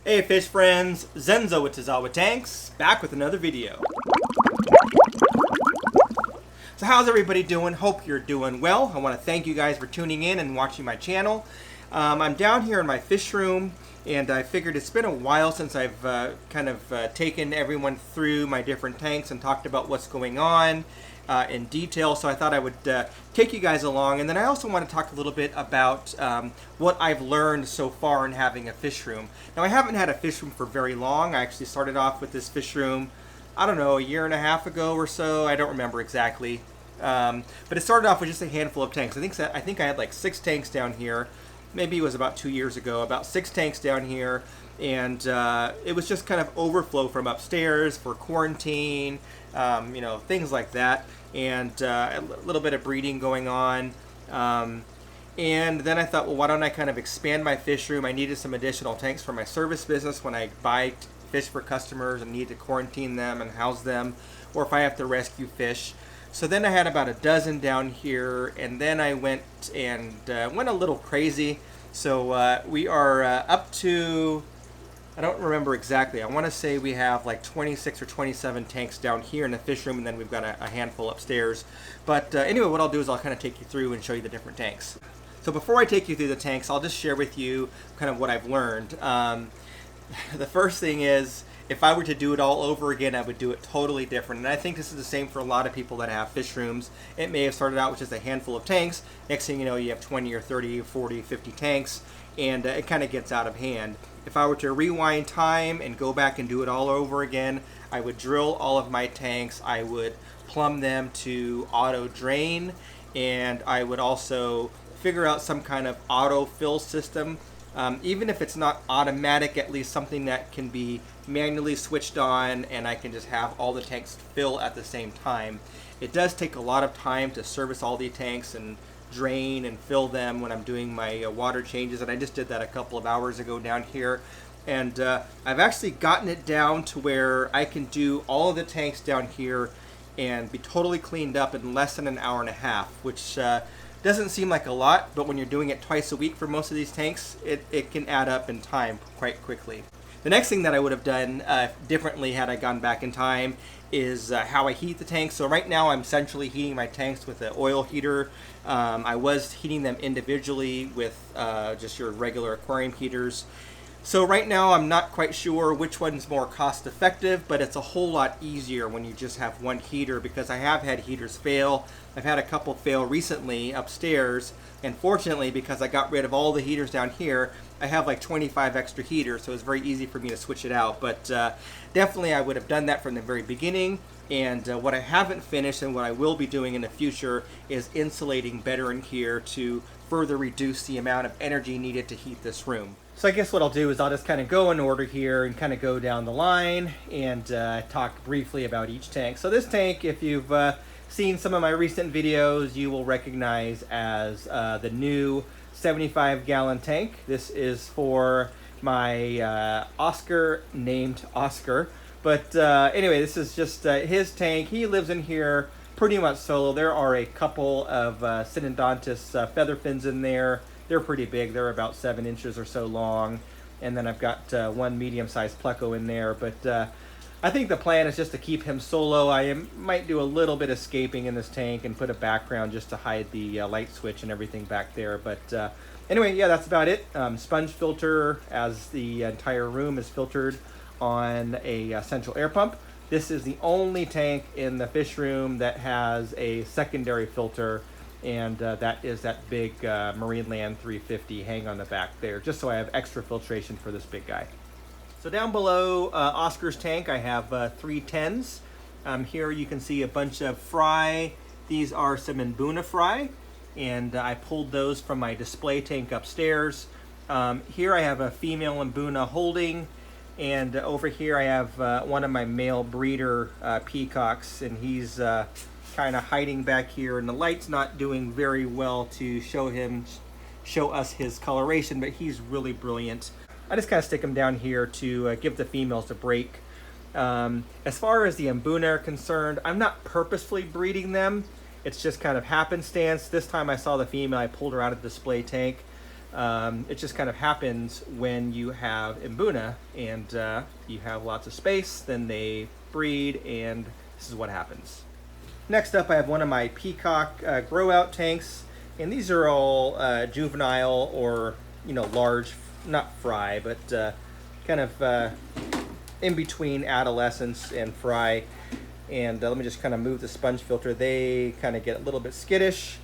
Hey fish friends, Zenzo with Tazawa Tanks, back with another video. So how's everybody doing? Hope you're doing well. I want to thank you guys for tuning in and watching my channel. I'm down here in my fish room, and I figured it's been a while since I've taken everyone through my different tanks and talked about what's going on in detail, so I thought I would take you guys along. And then I also want to talk a little bit about what I've learned so far in having a fish room. Now, I haven't had a fish room for very long. I actually started off with this fish room, I don't know, a year and a half ago or so. I don't remember exactly. But it started off with just a handful of tanks. I think I had like 6 tanks down here. Maybe it was about 2 years ago, about 6 tanks down here. And it was just kind of overflow from upstairs for quarantine, things like that. And a little bit of breeding going on. And then I thought, well, why don't I kind of expand my fish room? I needed some additional tanks for my service business when I buy fish for customers and need to quarantine them and house them, or if I have to rescue fish. So then I had about a dozen down here, and then I went a little crazy. So we are up to, I don't remember exactly, I want to say we have like 26 or 27 tanks down here in the fish room, and then we've got a handful upstairs. But anyway, what I'll do is I'll kind of take you through and show you the different tanks. So before I take you through the tanks, I'll just share with you kind of what I've learned. The first thing is, if I were to do it all over again, I would do it totally different. And I think this is the same for a lot of people that have fish rooms. It may have started out with just a handful of tanks. Next thing you know, you have 20 or 30 or 40, 50 tanks, and it kind of gets out of hand. If I were to rewind time and go back and do it all over again, I would drill all of my tanks. I would plumb them to auto drain, and I would also figure out some kind of auto fill system. Even if it's not automatic, at least something that can be manually switched on, and I can just have all the tanks fill at the same time. It does take a lot of time to service all the tanks and drain and fill them when I'm doing my water changes, and I just did that a couple of hours ago down here. And I've actually gotten it down to where I can do all of the tanks down here and be totally cleaned up in less than an hour and a half, which doesn't seem like a lot, but when you're doing it twice a week for most of these tanks, it can add up in time quite quickly. The next thing that I would have done differently had I gone back in time is how I heat the tanks. So right now I'm centrally heating my tanks with an oil heater. I was heating them individually with just your regular aquarium heaters. So right now I'm not quite sure which one's more cost effective, but it's a whole lot easier when you just have one heater, because I have had heaters fail. I've had a couple fail recently upstairs, and fortunately, because I got rid of all the heaters down here, I have like 25 extra heaters, so it's very easy for me to switch it out. But definitely I would have done that from the very beginning. And what I haven't finished and what I will be doing in the future is insulating better in here to further reduce the amount of energy needed to heat this room. So I guess what I'll do is I'll just kind of go in order here and kind of go down the line and talk briefly about each tank. So this tank, if you've seen some of my recent videos, you will recognize as the new 75-gallon tank. This is for my Oscar, named Oscar. But anyway, this is just his tank. He lives in here pretty much solo. There are a couple of Synodontis feather fins in there. They're pretty big. They're about 7 inches or so long. And then I've got one medium-sized pleco in there. But I think the plan is just to keep him solo. Might do a little bit of scaping in this tank and put a background just to hide the light switch and everything back there. But anyway, yeah, that's about it. Sponge filter, as the entire room is filtered on a central air pump. This is the only tank in the fish room that has a secondary filter, and that is that big Marineland 350 hang on the back there, just so I have extra filtration for this big guy. So down below Oscar's tank, I have 3 10s. Here you can see a bunch of fry. These are some Mbuna fry, and I pulled those from my display tank upstairs. Here I have a female Mbuna holding, and over here I have one of my male breeder peacocks, and he's kind of hiding back here, and the light's not doing very well to show us his coloration, but he's really brilliant. I just kind of stick him down here to give the females a break. As far as the Mbuna are concerned, I'm not purposefully breeding them. It's just kind of happenstance. This time I saw the female, I pulled her out of the display tank. It just kind of happens when you have Mbuna and you have lots of space, then they breed, and this is what happens. Next up, I have one of my Peacock grow out tanks, and these are all juvenile or, you know, large, not fry, but kind of in between adolescence and fry. And let me just kind of move the sponge filter. They kind of get a little bit skittish.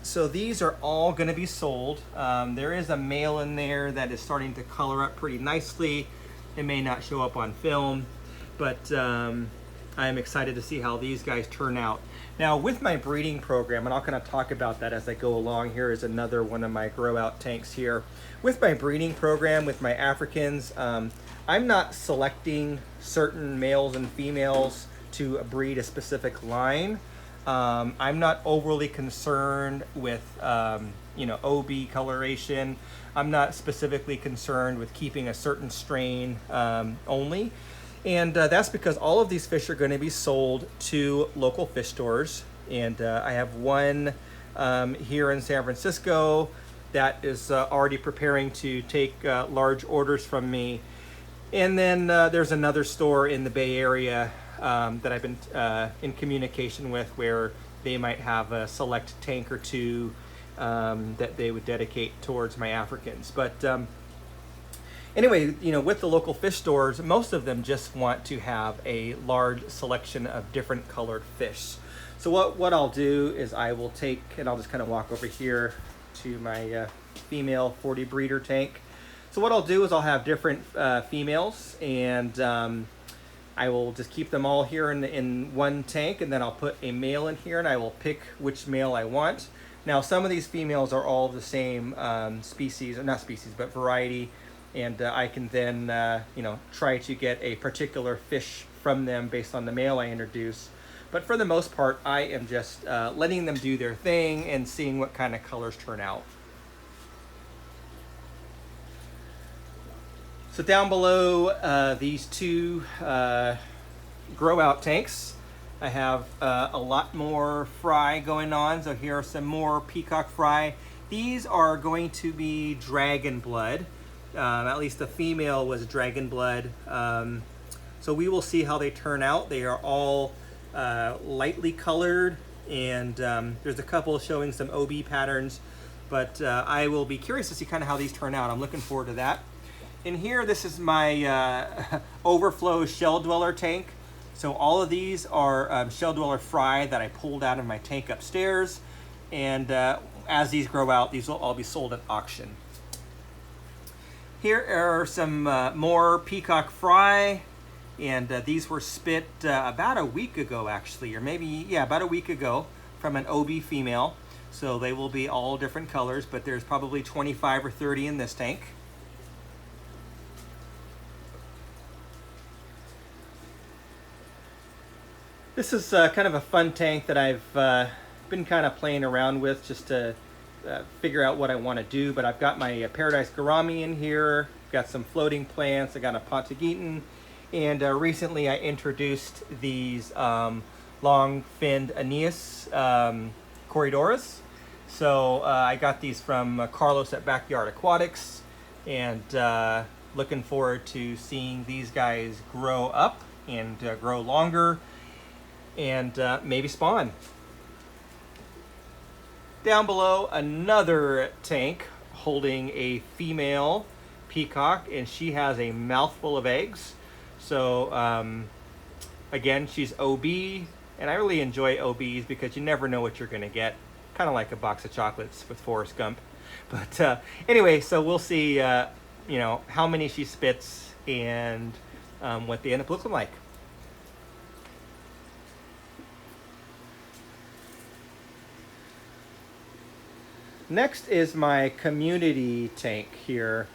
So these are all going to be sold. There is a male in there that is starting to color up pretty nicely. It may not show up on film, but I am excited to see how these guys turn out. Now with my breeding program, and I'll kind of talk about that as I go along, here is another one of my grow out tanks here. With my breeding program, with my Africans, I'm not selecting certain males and females to breed a specific line. I'm not overly concerned with, you know, OB coloration. I'm not specifically concerned with keeping a certain strain only. And that's because all of these fish are going to be sold to local fish stores. And I have one here in San Francisco that is already preparing to take large orders from me. And then there's another store in the Bay Area that I've been in communication with, where they might have a select tank or two that they would dedicate towards my Africans. But anyway, you know, with the local fish stores, most of them just want to have a large selection of different colored fish. So what I'll do is I will take, and I'll just kind of walk over here to my female 40 breeder tank. So what I'll do is I'll have different females, and I will just keep them all here in one tank, and then I'll put a male in here, and I will pick which male I want. Now some of these females are all the same species, or not species, but variety, and I can then you know, try to get a particular fish from them based on the male I introduce. But for the most part, I am just letting them do their thing and seeing what kind of colors turn out. So down below these two grow out tanks, I have a lot more fry going on. So here are some more Peacock Fry. These are going to be dragon blood. At least the female was dragon blood. So we will see how they turn out. They are all lightly colored, and there's a couple showing some OB patterns, but I will be curious to see kind of how these turn out. I'm looking forward to that. In here, this is my Overflow shell dweller tank. So all of these are shell dweller fry that I pulled out of my tank upstairs. And as these grow out, these will all be sold at auction. Here are some more Peacock Fry. And these were spit about a week ago, actually, or maybe, yeah, about a week ago from an OB female. So they will be all different colors, but there's probably 25 or 30 in this tank. This is kind of a fun tank that I've been kind of playing around with just to figure out what I want to do. But I've got my Paradise Gourami in here, got some floating plants, I got a Pontigeton, and recently I introduced these long-finned Aeneas Corridoras. So I got these from Carlos at Backyard Aquatics, and looking forward to seeing these guys grow up and grow longer, and maybe spawn. Down below, another tank holding a female peacock, and she has a mouthful of eggs. So again, she's OB, and I really enjoy OBs because you never know what you're going to get. Kind of like a box of chocolates with Forrest Gump. But anyway, so we'll see you know, how many she spits and what they end up looking like. Next is my community tank here.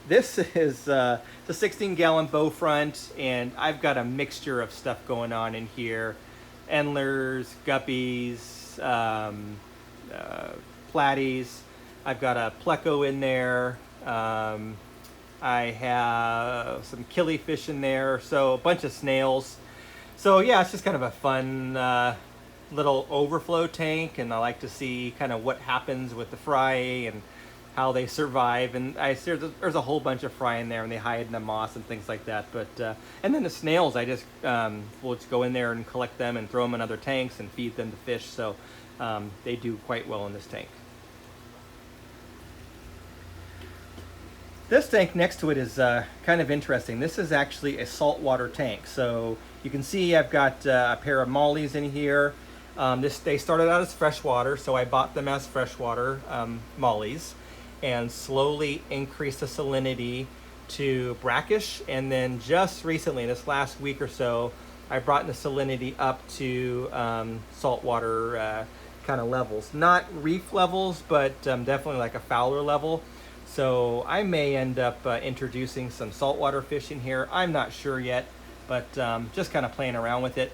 This is a 16-gallon bow front, and I've got a mixture of stuff going on in here. Endlers, guppies, platies. I've got a pleco in there. I have some killifish in there, so a bunch of snails. So yeah, it's just kind of a fun little overflow tank, and I like to see kind of what happens with the fry and how they survive. And there's a whole bunch of fry in there, and they hide in the moss and things like that. But and then the snails, I just will just go in there and collect them and throw them in other tanks and feed them to fish. So they do quite well in this tank. This tank next to it is kind of interesting. This is actually a saltwater tank. So you can see I've got a pair of mollies in here. They started out as freshwater, so I bought them as freshwater mollies and slowly increased the salinity to brackish. And then just recently, this last week or so, I brought the salinity up to saltwater kind of levels. Not reef levels, but definitely like a Fowler level. So I may end up introducing some saltwater fish in here. I'm not sure yet, but just kind of playing around with it.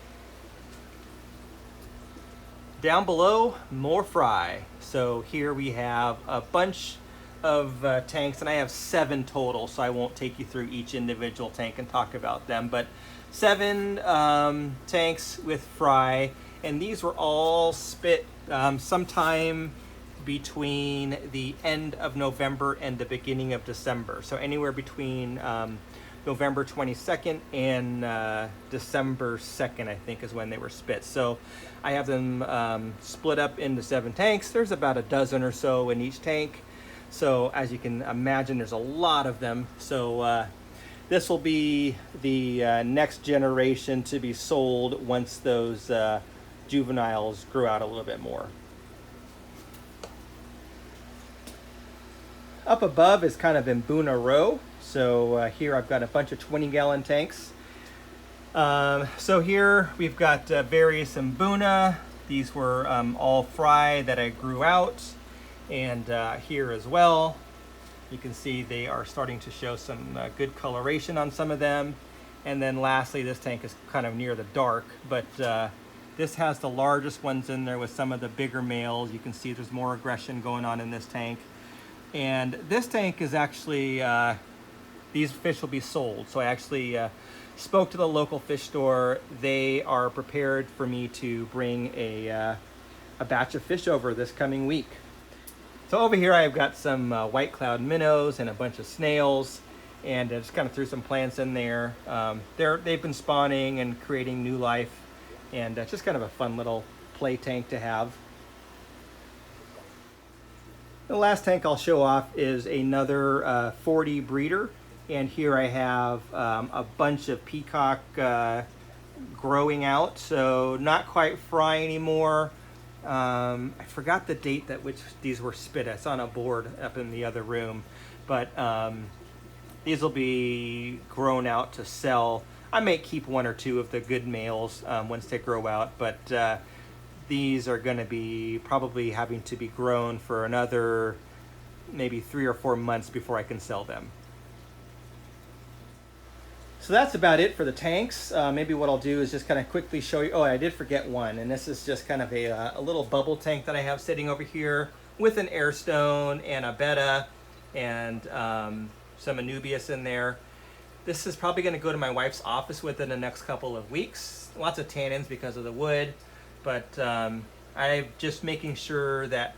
Down below, more fry. So here we have a bunch of tanks, and I have 7 total, so I won't take you through each individual tank and talk about them, but 7 tanks with fry, and these were all spit sometime between the end of November and the beginning of December. So anywhere between November 22nd and December 2nd, I think, is when they were spit. So I have them split up into 7 tanks. There's about a dozen or so in each tank. So as you can imagine, there's a lot of them. So this will be the next generation to be sold once those juveniles grow out a little bit more. Up above is kind of in Mbuna row. So here I've got a bunch of 20-gallon tanks. So here we've got various Mbuna. These were all fry that I grew out. And here as well, you can see they are starting to show some good coloration on some of them. And then lastly, this tank is kind of near the dark, but this has the largest ones in there with some of the bigger males. You can see there's more aggression going on in this tank. And this tank is actually, these fish will be sold. So I actually spoke to the local fish store. They are prepared for me to bring a batch of fish over this coming week. So over here I've got some white cloud minnows and a bunch of snails, and I just kind of threw some plants in there. They've been spawning and creating new life, and just kind of a fun little play tank to have. The last tank I'll show off is another 40 breeder, and here I have a bunch of peacock growing out, so not quite fry anymore. I forgot the date that which these were spit. It's on a board up in the other room, but these will be grown out to sell. I may keep 1 or 2 of the good males once they grow out, but these are going to be probably having to be grown for another maybe 3 or 4 months before I can sell them. So that's about it for the tanks. Maybe what I'll do is just kind of quickly show you. Oh, I did forget one, and this is just kind of a little bubble tank that I have sitting over here with an air stone and a betta and some anubias in there. This is probably going to go to my wife's office within the next couple of weeks. Lots of tannins because of the wood, but I'm just making sure that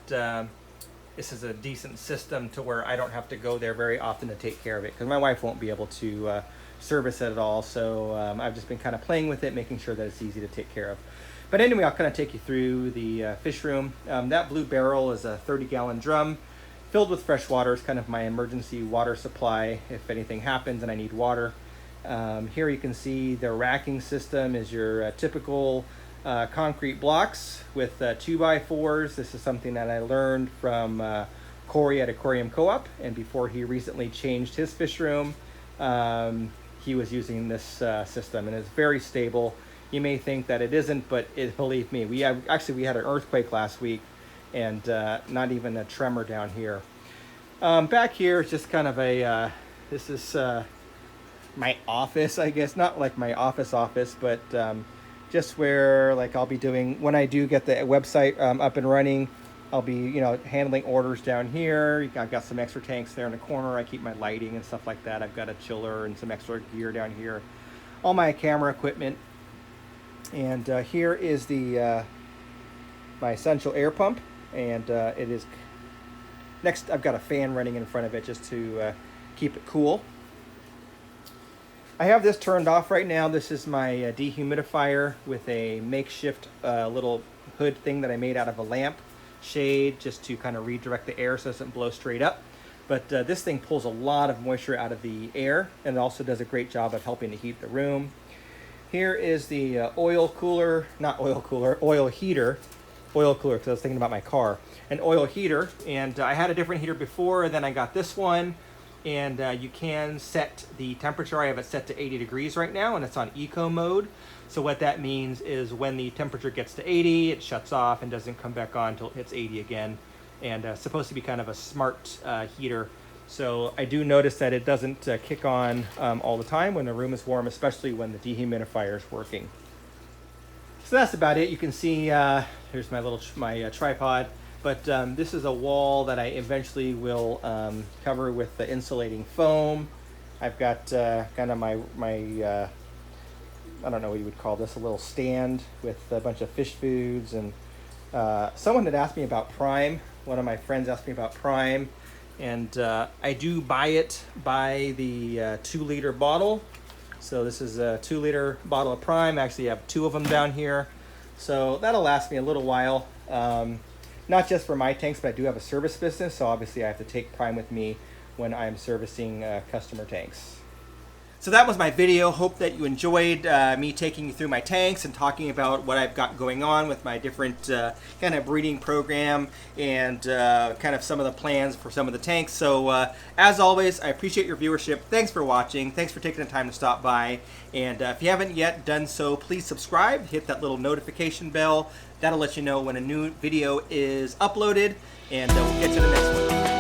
this is a decent system to where I don't have to go there very often to take care of it, because my wife won't be able to service it at all. So I've just been kind of playing with it, making sure that it's easy to take care of. But anyway, I'll kind of take you through the fish room. That blue barrel is a 30-gallon drum filled with fresh water. It's kind of my emergency water supply if anything happens and I need water. Here you can see the racking system is your typical concrete blocks with 2x4s. This is something that I learned from Corey at Aquarium Co-op, and before he recently changed his fish room, he was using this system, and it's very stable. You may think that it isn't, but believe me, we had an earthquake last week, and not even a tremor down here. Back here is just kind of a this is my office, I guess, not like my office, but just where like I'll be doing when I do get the website up and running. I'll be, handling orders down here. I've got some extra tanks there in the corner. I keep my lighting and stuff like that. I've got a chiller and some extra gear down here. All my camera equipment. And here is the my essential air pump, and it is next. I've got a fan running in front of it just to keep it cool. I have this turned off right now. This is my dehumidifier with a makeshift little hood thing that I made out of a lamp shade just to kind of redirect the air so it doesn't blow straight up. But this thing pulls a lot of moisture out of the air, and it also does a great job of helping to heat the room. Here is the oil cooler, not oil cooler, oil heater. Oil cooler, because I was thinking about my car. An oil heater, and I had a different heater before, then I got this one. And you can set the temperature. I have it set to 80 degrees right now, and it's on eco mode. So what that means is when the temperature gets to 80, it shuts off and doesn't come back on until it hits 80 again. And supposed to be kind of a smart heater. So I do notice that it doesn't kick on all the time when the room is warm, especially when the dehumidifier is working. So that's about it. You can see here's my tripod. But this is a wall that I eventually will cover with the insulating foam. I've got kind of my I don't know what you would call this, a little stand with a bunch of fish foods. And someone had asked me about Prime. One of my friends asked me about Prime. And I do buy it by the 2-liter bottle. So this is a 2-liter bottle of Prime. Actually, I have 2 of them down here. So that'll last me a little while. Not just for my tanks, but I do have a service business, so obviously I have to take Prime with me when I'm servicing customer tanks. So that was my video. Hope that you enjoyed me taking you through my tanks and talking about what I've got going on with my different kind of breeding program and kind of some of the plans for some of the tanks. So as always, I appreciate your viewership. Thanks for watching. Thanks for taking the time to stop by. And if you haven't yet done so, please subscribe. Hit that little notification bell. That'll let you know when a new video is uploaded. And we'll get to the next one.